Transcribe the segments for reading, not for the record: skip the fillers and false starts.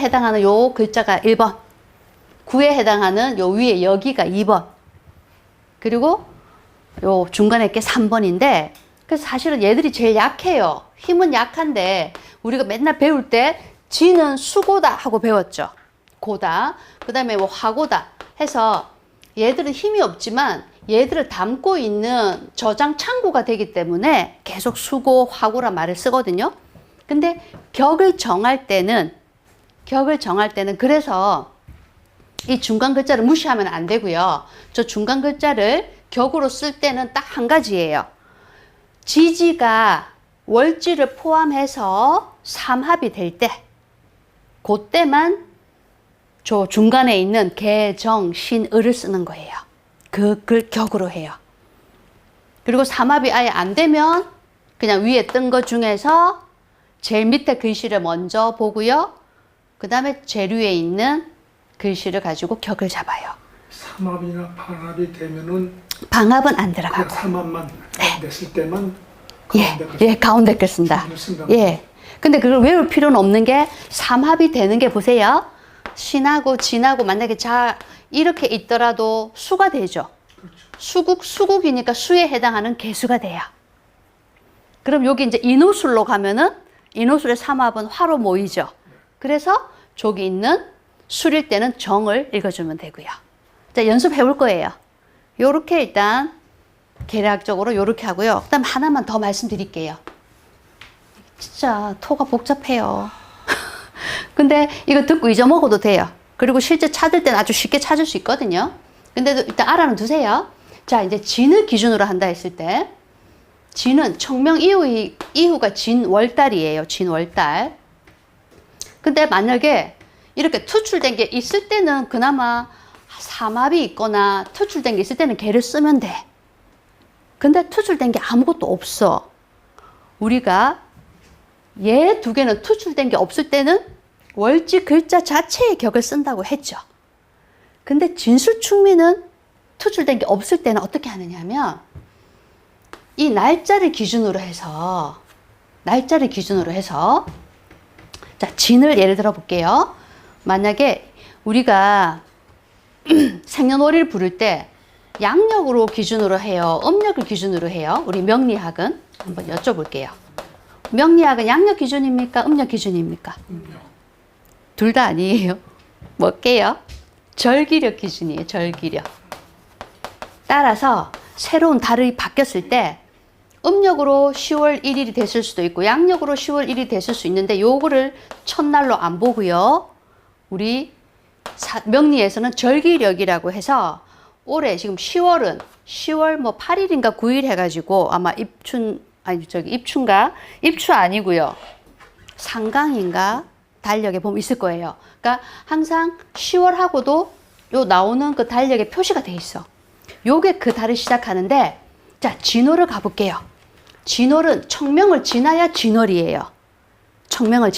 해당하는 요 글자가 1번. 9에 해당하는 요 위에 여기가 2번. 그리고 요 중간에 게 3번인데, 그래서 사실은 얘들이 제일 약해요. 힘은 약한데, 우리가 맨날 배울 때 지는 수고다 하고 배웠죠. 고다. 그 다음에 뭐 화고다 해서 얘들은 힘이 없지만 얘들을 담고 있는 저장 창고가 되기 때문에 계속 수고, 화고란 말을 쓰거든요. 근데 격을 정할 때는 그래서 이 중간 글자를 무시하면 안 되고요. 저 중간 글자를 격으로 쓸 때는 딱 한 가지예요. 지지가 월지를 포함해서 삼합이 될 때, 그때만 저 중간에 있는 개, 정, 신, 을을 쓰는 거예요. 그 글 격으로 해요. 그리고 삼합이 아예 안 되면 그냥 위에 뜬 것 중에서 제일 밑에 글씨를 먼저 보고요. 그 다음에 제일 위에 있는 글씨를 가지고 격을 잡아요. 삼합이나 반합이 되면은 방합은 안 들어가고. 삼합만 냈을 때만 가운데 글 쓴다. 예. 근데 그걸 외울 필요는 없는 게 삼합이 되는 게 보세요. 신하고 진하고 만약에 이렇게 있더라도 수가 되죠. 그렇죠. 수국이니까 수에 해당하는 개수가 돼요. 그럼 여기 이제 인호술로 가면은 인호술의 삼합은 화로 모이죠. 그래서 저기 있는 술일 때는 정을 읽어주면 되고요. 자, 연습해 볼 거예요. 요렇게 일단 계략적으로 요렇게 하고요. 그다음 하나만 더 말씀드릴게요. 진짜 토가 복잡해요. 근데 이거 듣고 잊어먹어도 돼요. 그리고 실제 찾을 때는 아주 쉽게 찾을 수 있거든요. 근데도 일단 알아는 두세요. 자, 이제 진을 기준으로 한다 했을 때, 진은 청명 이후가 진월달이에요. 진월달. 근데 만약에 이렇게 투출된 게 있을 때는 그나마 삼합이 있거나 투출된 게 있을 때는 개를 쓰면 돼. 근데 투출된 게 아무것도 없어. 우리가 얘 두 개는 투출된 게 없을 때는 월지 글자 자체의 격을 쓴다고 했죠. 근데 진술충미는 투출된 게 없을 때는 어떻게 하느냐 하면 이 날짜를 기준으로 해서 자, 진을 예를 들어 볼게요. 만약에 우리가 생년월일 부를 때 양력으로 기준으로 해요? 음력을 기준으로 해요? 우리 명리학은 한번 여쭤볼게요. 명리학은 양력 기준입니까? 음력 기준입니까? 둘 다 아니에요. 뭘게요? 절기력 기준이에요. 절기력. 따라서 새로운 달이 바뀌었을 때 음력으로 10월 1일이 됐을 수도 있고 양력으로 10월 1일이 됐을 수 있는데 요거를 첫날로 안 보고요. 우리 명리에서는 절기력이라고 해서 올해 지금 10월 뭐 8일인가 9일 해가지고 아마 입추 아니고요. 상강인가 달력에 보면 있을 거예요. 그러니까 항상 10월하고도 요 나오는 그 달력에 표시가 돼 있어. 요게 그 달을 시작하는데, 자, 진월을 가볼게요. 진월은 청명을 지나야 진월이에요. 청명을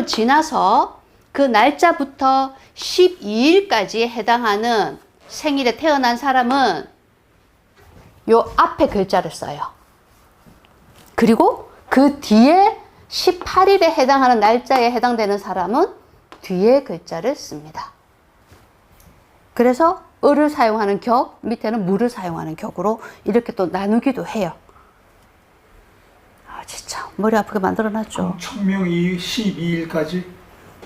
지나서 그 날짜부터 12일까지 해당하는 생일에 태어난 사람은 요 앞에 글자를 써요. 그리고 그 뒤에 18일에 해당하는 날짜에 해당되는 사람은 뒤에 글자를 씁니다. 그래서 을을 사용하는 격, 밑에는 무를 사용하는 격으로 이렇게 또 나누기도 해요. 아, 진짜 머리 아프게 만들어놨죠. 청명 이후 12일까지?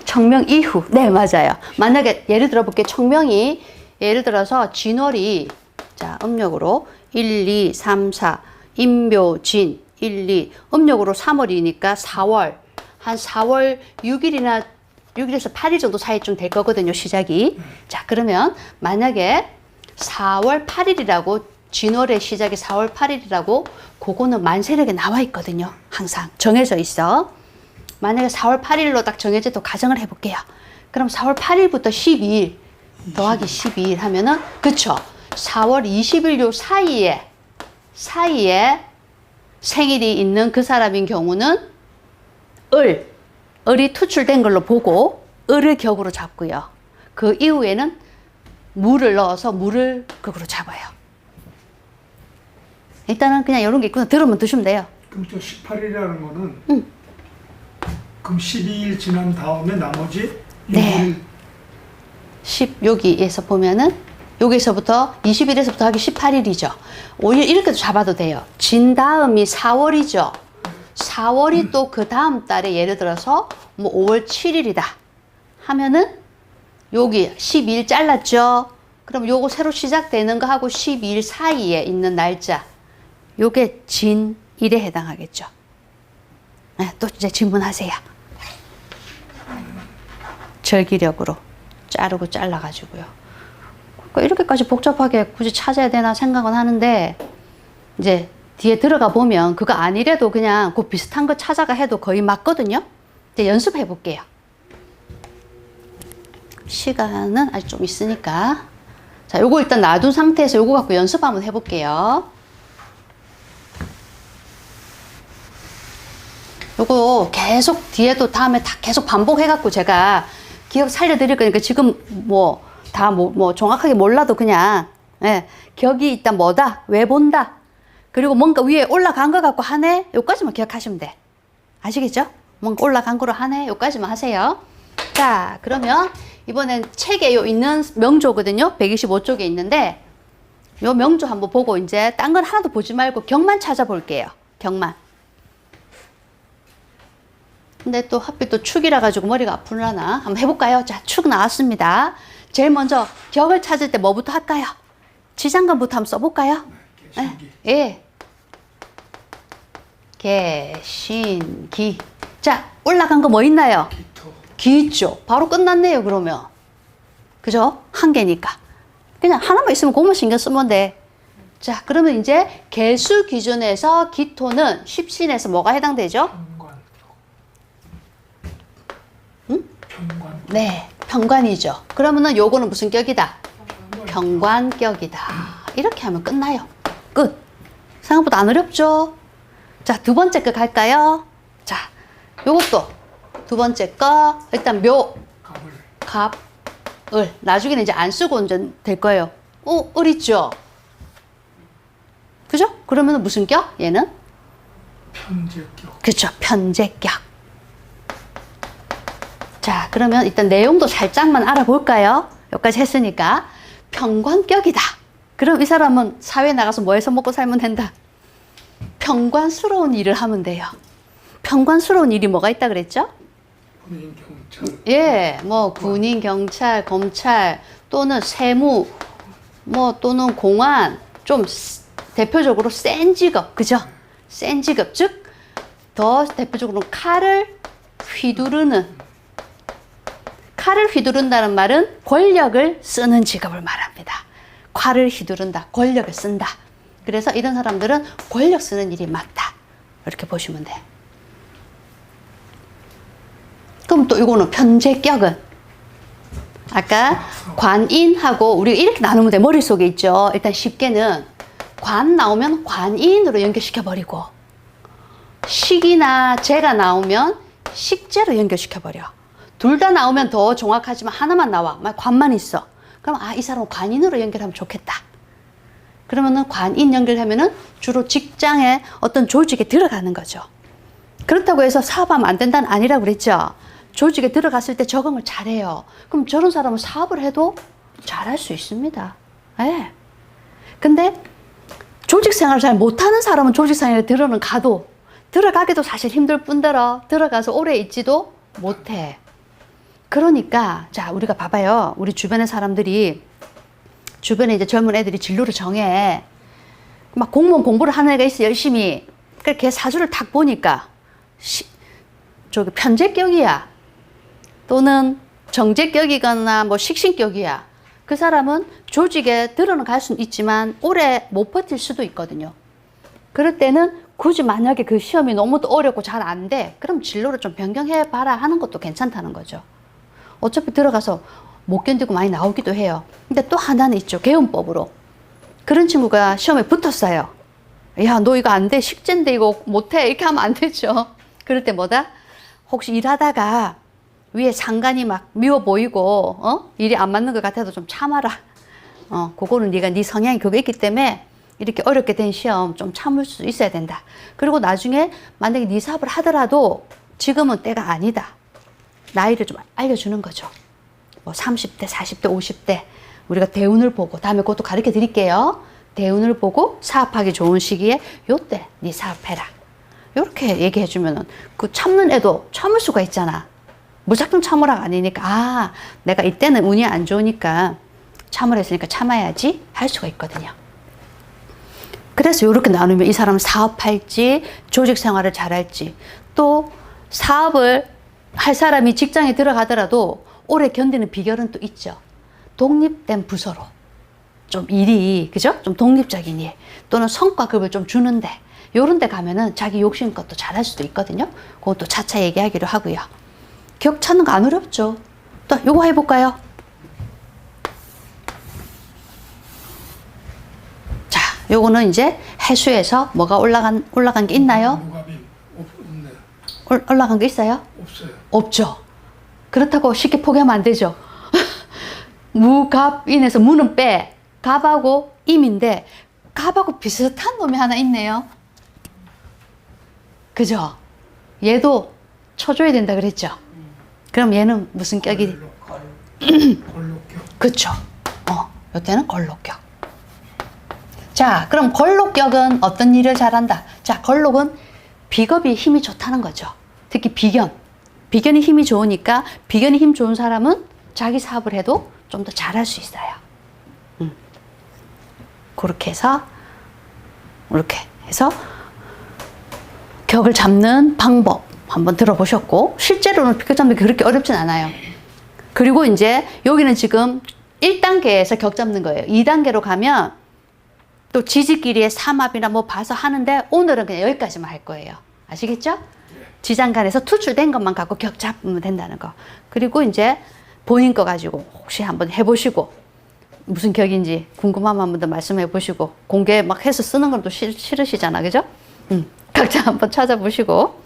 청명 이후. 네, 맞아요. 만약에 예를 들어 볼게요. 청명이 예를 들어서 진월이, 자, 음력으로 1, 2, 3, 4, 임묘, 진 1, 2, 음력으로 3월이니까 4월, 한 4월 6일에서 8일 정도 사이쯤 될 거거든요, 시작이. 자, 그러면 만약에 4월 8일이라고, 진월의 시작이 4월 8일이라고, 그거는 만세력에 나와 있거든요. 항상 정해져 있어. 만약에 4월 8일로 딱 정해져도 가정을 해볼게요. 그럼 4월 8일부터 12일 더하기 12일 하면은, 그쵸? 4월 20일 요 사이에 생일이 있는 그 사람인 경우는 을이 투출된 걸로 보고 을을 격으로 잡고요. 그 이후에는 무를 넣어서 무를 극으로 잡아요. 일단은 그냥 이런 게 있구나. 들으면 드시면 돼요. 그럼 저 18일이라는 거는 그럼 12일 지난 다음에 나머지 네. 6일 여기에서 보면은 여기서부터 20일에서부터 하기 18일이죠. 5일 이렇게도 잡아도 돼요. 진 다음이 4월이죠. 4월이 또 그 다음 달에 예를 들어서 뭐 5월 7일이다 하면은 여기 12일 잘랐죠. 그럼 요거 새로 시작되는 거 하고 12일 사이에 있는 날짜 요게 진일에 해당하겠죠. 네, 또 이제 질문하세요. 절기력으로 자르고 잘라가지고요. 그러니까 이렇게까지 복잡하게 굳이 찾아야 되나 생각은 하는데 이제 뒤에 들어가 보면 그거 아니래도 그냥 그 비슷한 거 찾아가 해도 거의 맞거든요. 이제 연습해 볼게요. 시간은 아직 좀 있으니까. 자, 요거 일단 놔둔 상태에서 요거 갖고 연습 한번 해볼게요. 요거 계속 뒤에도 다음에 다 계속 반복해갖고 제가 기억 살려드릴 거니까 지금 뭐 다 뭐 정확하게 몰라도 그냥 예, 격이 있다 뭐다 왜 본다 그리고 뭔가 위에 올라간 거 갖고 하네 요까지만 기억하시면 돼. 아시겠죠? 뭔가 올라간 거로 하네 요까지만 하세요. 자, 그러면 이번엔 책에 요 있는 명조거든요. 125쪽에 있는데 요 명조 한번 보고 이제 딴 건 하나도 보지 말고 격만 찾아볼게요. 격만. 근데 또 하필 또 축이라 가지고 머리가 아프려나? 한번 해볼까요? 자, 축 나왔습니다. 제일 먼저 격을 찾을 때 뭐부터 할까요? 지장간부터 한번 써볼까요? 개신기. 예. 개신기. 자, 올라간 거 뭐 있나요? 기토 기 있죠. 바로 끝났네요, 그러면. 그죠? 한 개니까. 그냥 하나만 있으면 그것만 신경 쓰면 돼. 자, 그러면 이제 개수 기준에서 기토는 십신에서 뭐가 해당되죠? 편관 응? 편관 네, 편관이죠. 그러면은 요거는 무슨 격이다? 편관격이다. 이렇게 하면 끝나요. 끝. 생각보다 안 어렵죠? 자, 두 번째 거 갈까요? 자, 요것도 두 번째 거 일단 묘, 갑을 갑, 을. 나중에는 이제 안 쓰고 이제 될 거예요. 을 있죠? 그죠? 그러면 무슨 격? 얘는? 편제격 그렇죠. 편제격. 자, 그러면 일단 내용도 살짝만 알아볼까요? 여기까지 했으니까. 편관격이다. 그럼 이 사람은 사회에 나가서 뭐 해서 먹고 살면 된다? 편관스러운 일을 하면 돼요. 편관스러운 일이 뭐가 있다 그랬죠? 군인 경찰 예, 뭐 군인, 경찰, 검찰 또는 세무, 뭐 또는 공안 좀 대표적으로 센 직업, 그죠? 센 직업, 즉 더 대표적으로 칼을 휘두르는 칼을 휘두른다는 말은 권력을 쓰는 직업을 말합니다. 칼을 휘두른다, 권력을 쓴다. 그래서 이런 사람들은 권력 쓰는 일이 맞다. 이렇게 보시면 돼. 그럼 또 이거는 편제격은 아까 관인하고 우리가 이렇게 나누면 돼. 머릿속에 있죠. 일단 쉽게는 관 나오면 관인으로 연결시켜버리고 식이나 제가 나오면 식제로 연결시켜버려. 둘 다 나오면 더 정확하지만 하나만 나와. 관만 있어. 그럼 이 사람은 관인으로 연결하면 좋겠다. 그러면은 관인 연결하면은 주로 직장에 어떤 조직에 들어가는 거죠. 그렇다고 해서 사업하면 안 된다는 아니라고 그랬죠. 조직에 들어갔을 때 적응을 잘해요. 그럼 저런 사람은 사업을 해도 잘할 수 있습니다. 예. 근데 조직 생활을 잘 못하는 사람은 조직 생활에 들어가기도 사실 힘들 뿐더러 들어가서 오래 있지도 못해. 그러니까 자, 우리가 봐봐요. 우리 주변의 사람들이 주변에 이제 젊은 애들이 진로를 정해. 막 공무원 공부를 하는 애가 있어, 열심히. 그러니까 걔 사주를 딱 보니까 저기 편제격이야. 또는 정제격이거나 뭐 식신격이야. 그 사람은 조직에 들어는 갈 수는 있지만 오래 못 버틸 수도 있거든요. 그럴 때는 굳이 만약에 그 시험이 너무 어렵고 잘 안 돼. 그럼 진로를 좀 변경해 봐라 하는 것도 괜찮다는 거죠. 어차피 들어가서 못 견디고 많이 나오기도 해요. 근데 또 하나는 있죠. 개운법으로. 그런 친구가 시험에 붙었어요. 야, 너 이거 안 돼. 식제인데 이거 못해. 이렇게 하면 안 되죠. 그럴 때 뭐다? 혹시 일하다가 위에 상관이 막 미워 보이고 일이 안 맞는 것 같아도 좀 참아라. 그거는 네가 네 성향이 그거 있기 때문에 이렇게 어렵게 된 시험 좀 참을 수 있어야 된다. 그리고 나중에 만약에 네 사업을 하더라도 지금은 때가 아니다. 나이를 좀 알려주는 거죠. 뭐 30대, 40대, 50대 우리가 대운을 보고 다음에 그것도 가르쳐 드릴게요. 대운을 보고 사업하기 좋은 시기에 요때 네 사업해라. 이렇게 얘기해 주면은 그 참는 애도 참을 수가 있잖아. 무작정 참으라가 아니니까 아 내가 이때는 운이 안 좋으니까 참으라 했으니까 참아야지 할 수가 있거든요. 그래서 이렇게 나누면 이 사람은 사업할지 조직 생활을 잘할지 또 사업을 할 사람이 직장에 들어가더라도 오래 견디는 비결은 또 있죠. 독립된 부서로 좀 일이 그죠? 좀 독립적인 일 또는 성과급을 좀 주는데 요런 데 가면은 자기 욕심껏 또 잘할 수도 있거든요. 그것도 차차 얘기하기로 하고요. 격 찾는 거 안 어렵죠. 또 요거 해볼까요? 자, 요거는 이제 해수에서 뭐가 올라간 게 있나요? 무갑이 없네. 올라간 게 있어요? 없어요. 없죠. 그렇다고 쉽게 포기하면 안 되죠. 무갑인에서 무는 빼 갑하고 임인데 갑하고 비슷한 놈이 하나 있네요. 그죠? 얘도 쳐줘야 된다 그랬죠. 그럼 얘는 무슨 격이? 걸록격. 그쵸. 요때는 걸록격. 자, 그럼 걸록격은 어떤 일을 잘한다? 자, 걸록은 비겁이 힘이 좋다는 거죠. 특히 비견. 비견이 힘이 좋으니까 비견이 힘 좋은 사람은 자기 사업을 해도 좀 더 잘할 수 있어요. 그렇게 해서 이렇게 해서 격을 잡는 방법 한번 들어보셨고 실제로는 격 잡는 게 그렇게 어렵진 않아요. 그리고 이제 여기는 지금 1단계에서 격 잡는 거예요. 2단계로 가면 또 지지끼리의 삼합이나 뭐 봐서 하는데 오늘은 그냥 여기까지만 할 거예요. 아시겠죠? 지장간에서 투출된 것만 갖고 격 잡으면 된다는 거. 그리고 이제 본인 거 가지고 혹시 한번 해보시고 무슨 격인지 궁금하면 한번 더 말씀해 보시고 공개 막 해서 쓰는 건 또 싫으시잖아. 그죠? 각자 한번 찾아보시고